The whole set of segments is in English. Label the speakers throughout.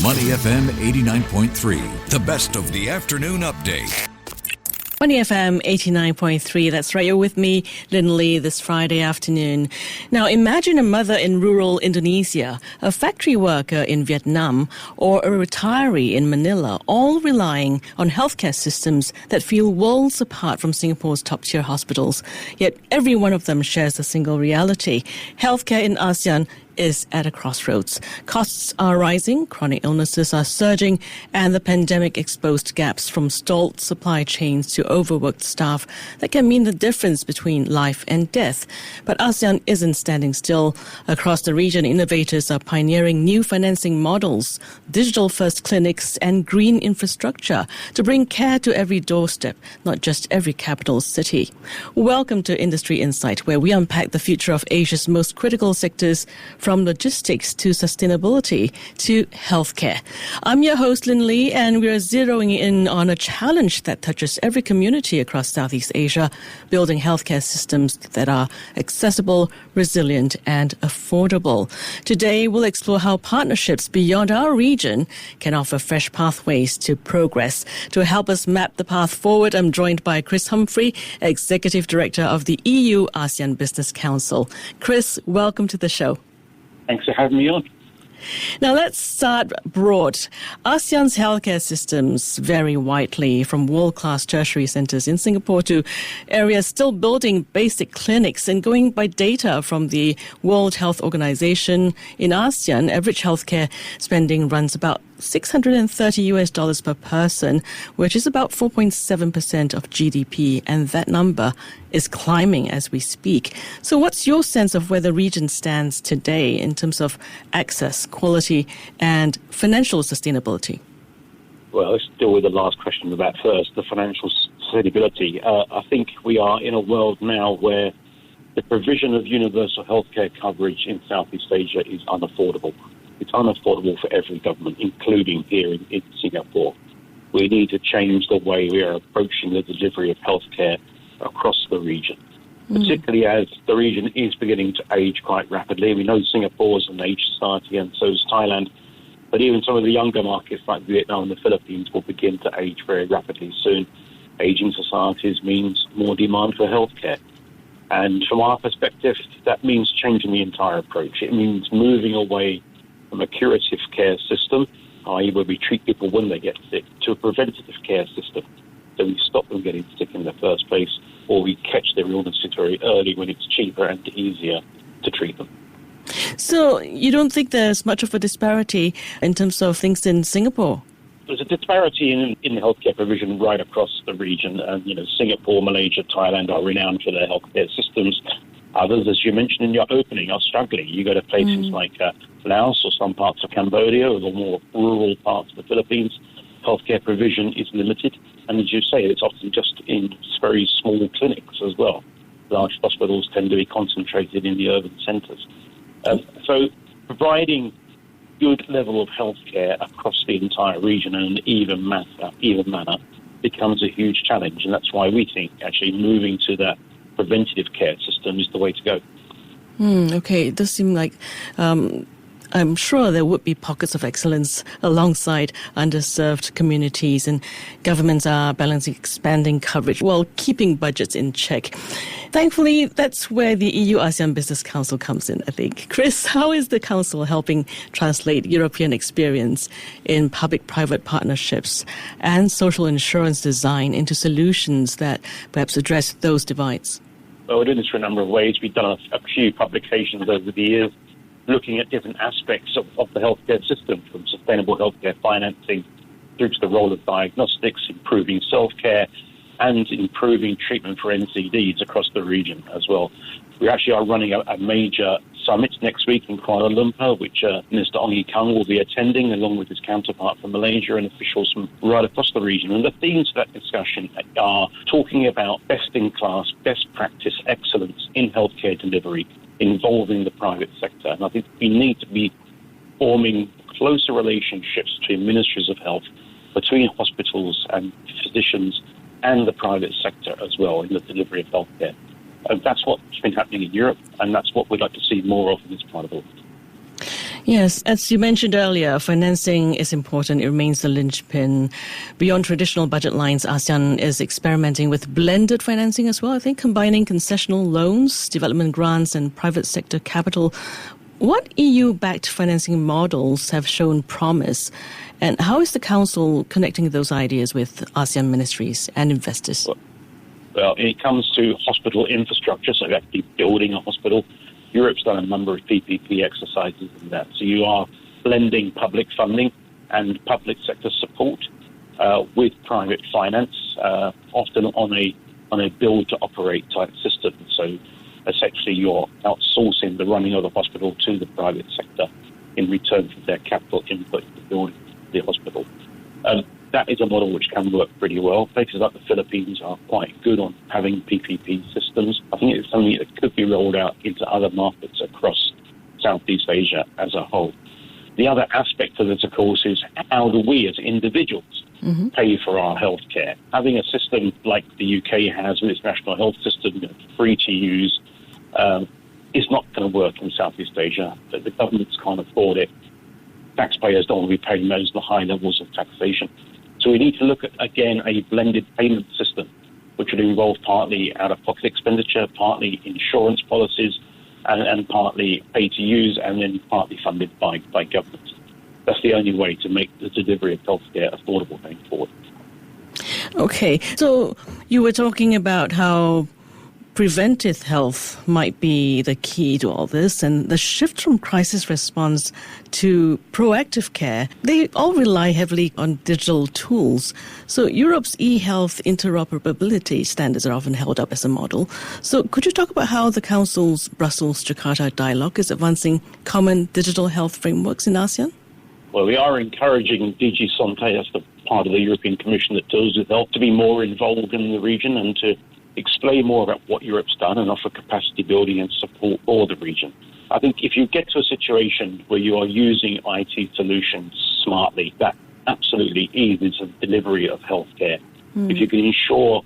Speaker 1: Money FM 89.3, the best of the afternoon update.
Speaker 2: Money FM 89.3, that's right, you're with me, Lynlee, this Friday afternoon. Now, imagine a mother in rural Indonesia, a factory worker in Vietnam, or a retiree in Manila, all relying on healthcare systems that feel worlds apart from Singapore's top-tier hospitals. Yet every one of them shares a single reality. Healthcare in ASEAN is at a crossroads. Costs are rising, chronic illnesses are surging, and the pandemic exposed gaps from stalled supply chains to overworked staff that can mean the difference between life and death. But ASEAN isn't standing still. Across the region, innovators are pioneering new financing models, digital-first clinics, and green infrastructure to bring care to every doorstep, not just every capital city. Welcome to Industry Insight, where we unpack the future of Asia's most critical sectors, from logistics to sustainability to healthcare. I'm your host, Lynlee, and we're zeroing in on a challenge that touches every community across Southeast Asia, building healthcare systems that are accessible, resilient, and affordable. Today, we'll explore how partnerships beyond our region can offer fresh pathways to progress. To help us map the path forward, I'm joined by Chris Humphrey, Executive Director of the EU ASEAN Business Council. Chris, welcome to the show.
Speaker 3: Thanks for having me on.
Speaker 2: Now, let's start broad. ASEAN's healthcare systems vary widely, from world-class tertiary centres in Singapore to areas still building basic clinics. And going by data from the World Health Organization, in ASEAN, average healthcare spending runs about $630 per person, which is about 4.7% of GDP, and that number is climbing as we speak. So what's your sense of where the region stands today in terms of access, quality, and financial sustainability?
Speaker 3: Well, let's deal with the last question about first, the financial sustainability. I think we are in a world now where the provision of universal healthcare coverage in Southeast Asia is unaffordable. It's unaffordable for every government, including here in Singapore. We need to change the way we are approaching the delivery of healthcare across the region, particularly as the region is beginning to age quite rapidly. We know Singapore is an aged society, and so is Thailand. But even some of the younger markets like Vietnam and the Philippines will begin to age very rapidly soon. Aging societies means more demand for healthcare. And from our perspective, that means changing the entire approach. It means moving away from a curative care system, i.e. where we treat people when they get sick, to a preventative care system. So we stop them getting sick in the first place, or we catch their illnesses very early when it's cheaper and easier to treat them.
Speaker 2: So you don't think there's much of a disparity in terms of things in Singapore?
Speaker 3: There's a disparity in healthcare provision right across the region. Singapore, Malaysia, Thailand are renowned for their healthcare systems. Others, as you mentioned in your opening, are struggling. You go to places like Laos or some parts of Cambodia or the more rural parts of the Philippines, healthcare provision is limited. And as you say, it's often just in very small clinics as well. Large hospitals tend to be concentrated in the urban centres. So providing good level of healthcare across the entire region in an even manner becomes a huge challenge. And that's why we think actually moving to that preventative care system is the way to go.
Speaker 2: Okay, it does seem like I'm sure there would be pockets of excellence alongside underserved communities, and governments are balancing expanding coverage while keeping budgets in check. Thankfully, that's where the EU ASEAN Business Council comes in, I think. Chris, how is the Council helping translate European experience in public-private partnerships and social insurance design into solutions that perhaps address those divides?
Speaker 3: Well, we're doing this for a number of ways. We've done a few publications over the years looking at different aspects of the healthcare system, from sustainable healthcare financing through to the role of diagnostics, improving self-care, and improving treatment for NCDs across the region as well. We actually are running a major summit next week in Kuala Lumpur, which Minister Ong Ye Kung will be attending, along with his counterpart from Malaysia and officials from right across the region. And the themes of that discussion are talking about best-in-class, best practice excellence in healthcare delivery involving the private sector. And I think we need to be forming closer relationships between ministries of health, between hospitals and physicians and the private sector as well in the delivery of healthcare. And that's what's been happening in Europe, and that's what we'd like to see more of in this part of the world.
Speaker 2: Yes, as you mentioned earlier, financing is important. It remains the linchpin. Beyond traditional budget lines, ASEAN is experimenting with blended financing as well, I think, combining concessional loans, development grants, and private sector capital. What EU-backed financing models have shown promise, and how is the Council connecting those ideas with ASEAN ministries and investors?
Speaker 3: Well, it comes to hospital infrastructure, so actually building a hospital. Europe's done a number of PPP exercises in that. So you are blending public funding and public sector support with private finance, often on a build-to-operate type system. So essentially you're outsourcing the running of the hospital to the private sector in return for their capital input to build the hospital. That is a model which can work pretty well. Places like the Philippines are quite good on having PPP systems. I think it's something that could be rolled out into other markets across Southeast Asia as a whole. The other aspect of this, of course, is how do we as individuals pay for our healthcare? Having a system like the UK has with its national health system, free to use, is not going to work in Southeast Asia. The governments can't afford it. Taxpayers don't want to be paying those the high levels of taxation. So we need to look at, again, a blended payment system, which would involve partly out-of-pocket expenditure, partly insurance policies, and partly pay-to-use, and then partly funded by government. That's the only way to make the delivery of healthcare affordable going forward.
Speaker 2: Okay, so you were talking about how preventive health might be the key to all this, and the shift from crisis response to proactive care, they all rely heavily on digital tools. So Europe's e-health interoperability standards are often held up as a model. So could you talk about how the Council's Brussels-Jakarta dialogue is advancing common digital health frameworks in ASEAN?
Speaker 3: Well, we are encouraging DG Santé, that's the part of the European Commission that deals with health, to be more involved in the region and to explain more about what Europe's done and offer capacity building and support for the region. I think if you get to a situation where you are using IT solutions smartly, that absolutely eases the delivery of healthcare. If you can ensure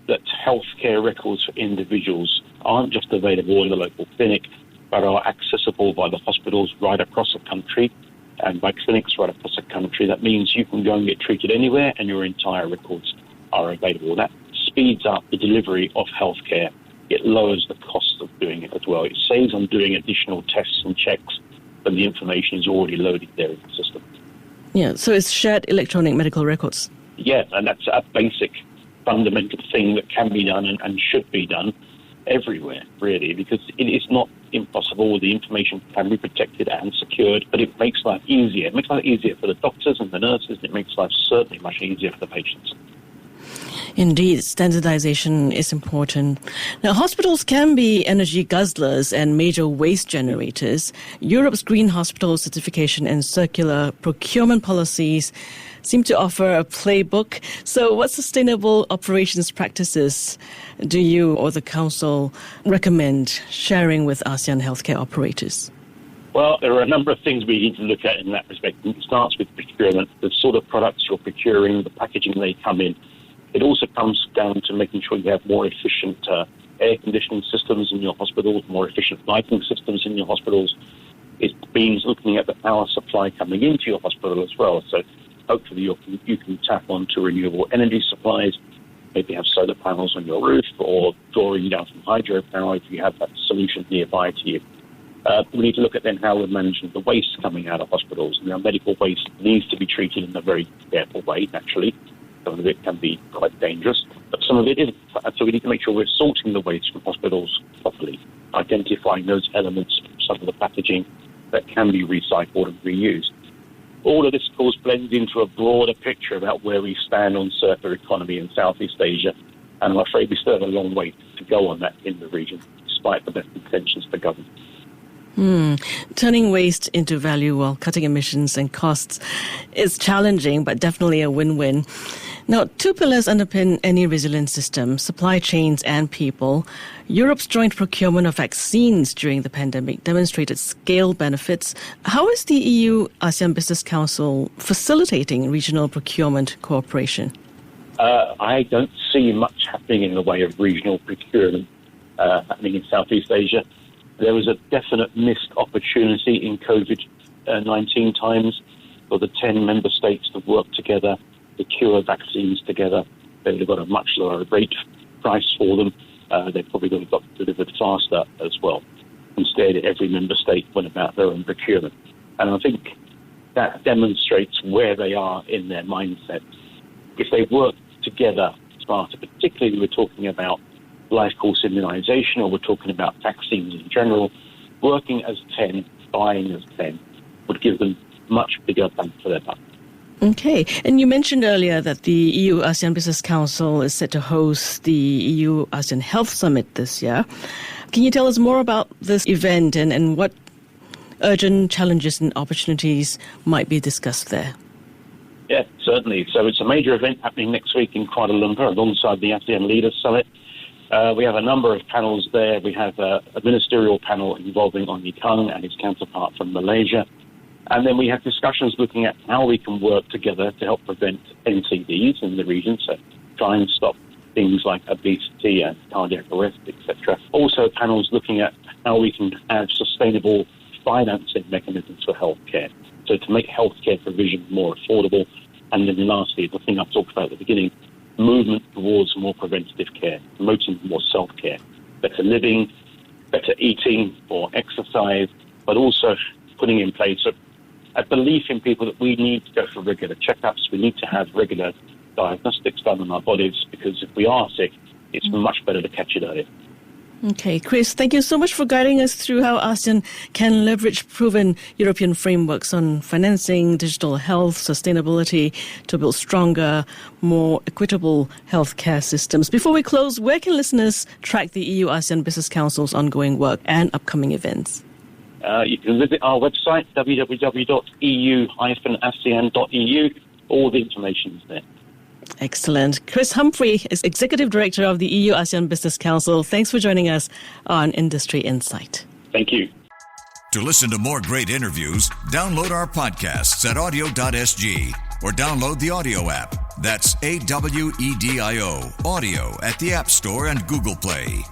Speaker 3: that healthcare records for individuals aren't just available in the local clinic, but are accessible by the hospitals right across the country and by clinics right across the country, that means you can go and get treated anywhere and your entire records are available. That speeds up the delivery of healthcare. It lowers the cost of doing it as well. It saves on doing additional tests and checks when the information is already loaded there in the system.
Speaker 2: Yeah, so it's shared electronic medical records.
Speaker 3: Yeah, and that's a basic, fundamental thing that can be done and should be done everywhere, really, because it is not impossible. The information can be protected and secured, but it makes life easier. It makes life easier for the doctors and the nurses, and it makes life certainly much easier for the patients.
Speaker 2: Indeed, standardization is important. Now, hospitals can be energy guzzlers and major waste generators. Europe's Green Hospital Certification and circular procurement policies seem to offer a playbook. So what sustainable operations practices do you or the Council recommend sharing with ASEAN healthcare operators?
Speaker 3: Well, there are a number of things we need to look at in that respect. It starts with procurement, the sort of products you're procuring, the packaging they come in. It also comes down to making sure you have more efficient air conditioning systems in your hospitals, more efficient lighting systems in your hospitals. It means looking at the power supply coming into your hospital as well. So hopefully you can tap onto renewable energy supplies, maybe have solar panels on your roof or drawing down from hydropower if you have that solution nearby to you. We need to look at then how we're managing the waste coming out of hospitals. Now, medical waste needs to be treated in a very careful way, naturally. Some of it can be quite dangerous, but some of it isn't. So we need to make sure we're sorting the waste from hospitals properly, identifying those elements from some of the packaging that can be recycled and reused. All of this, of course, blends into a broader picture about where we stand on circular economy in Southeast Asia, and I'm afraid we still have a long way to go on that in the region, despite the best intentions of the government.
Speaker 2: Turning waste into value while cutting emissions and costs is challenging, but definitely a win-win. Now, two pillars underpin any resilient system: supply chains and people. Europe's joint procurement of vaccines during the pandemic demonstrated scale benefits. How is the EU ASEAN Business Council facilitating regional procurement cooperation?
Speaker 3: I don't see much happening in the way of regional procurement happening in Southeast Asia. There was a definite missed opportunity in COVID 19 times for the 10 member states to work together, procure vaccines together. They would have got a much lower rate price for them. They probably would have got delivered faster as well. Instead, every member state went about their own procurement. And I think that demonstrates where they are in their mindset. If they work together smarter, particularly we're talking about life course immunisation or we're talking about vaccines in general, working as 10, buying as 10 would give them much bigger bang for their buck.
Speaker 2: Okay. And you mentioned earlier that the EU ASEAN Business Council is set to host the EU ASEAN Health Summit this year. Can you tell us more about this event and what urgent challenges and opportunities might be discussed there?
Speaker 3: Yeah, certainly. So it's a major event happening next week in Kuala Lumpur alongside the ASEAN Leaders Summit. We have a number of panels there. We have a ministerial panel involving Ong Ye Kung and his counterpart from Malaysia. And then we have discussions looking at how we can work together to help prevent NCDs in the region, so try and stop things like obesity and cardiac arrest, etc. Also panels looking at how we can have sustainable financing mechanisms for healthcare, so to make healthcare provision more affordable. And then lastly, the thing I've talked about at the beginning, movement towards more preventative care, promoting more self-care, better living, better eating or exercise, but also putting in place a belief in people that we need to go for regular checkups, we need to have regular diagnostics done on our bodies, because if we are sick, it's much better to catch it earlier.
Speaker 2: Okay, Chris, thank you so much for guiding us through how ASEAN can leverage proven European frameworks on financing, digital health, sustainability to build stronger, more equitable healthcare systems. Before we close, where can listeners track the EU ASEAN Business Council's ongoing work and upcoming events?
Speaker 3: You can visit our website, www.eu-asean.eu. All the information is there.
Speaker 2: Excellent. Chris Humphrey is Executive Director of the EU ASEAN Business Council. Thanks for joining us on Industry Insight.
Speaker 3: Thank you.
Speaker 1: To listen to more great interviews, download our podcasts at audio.sg or download the audio app. That's AWEDIO, audio at the App Store and Google Play.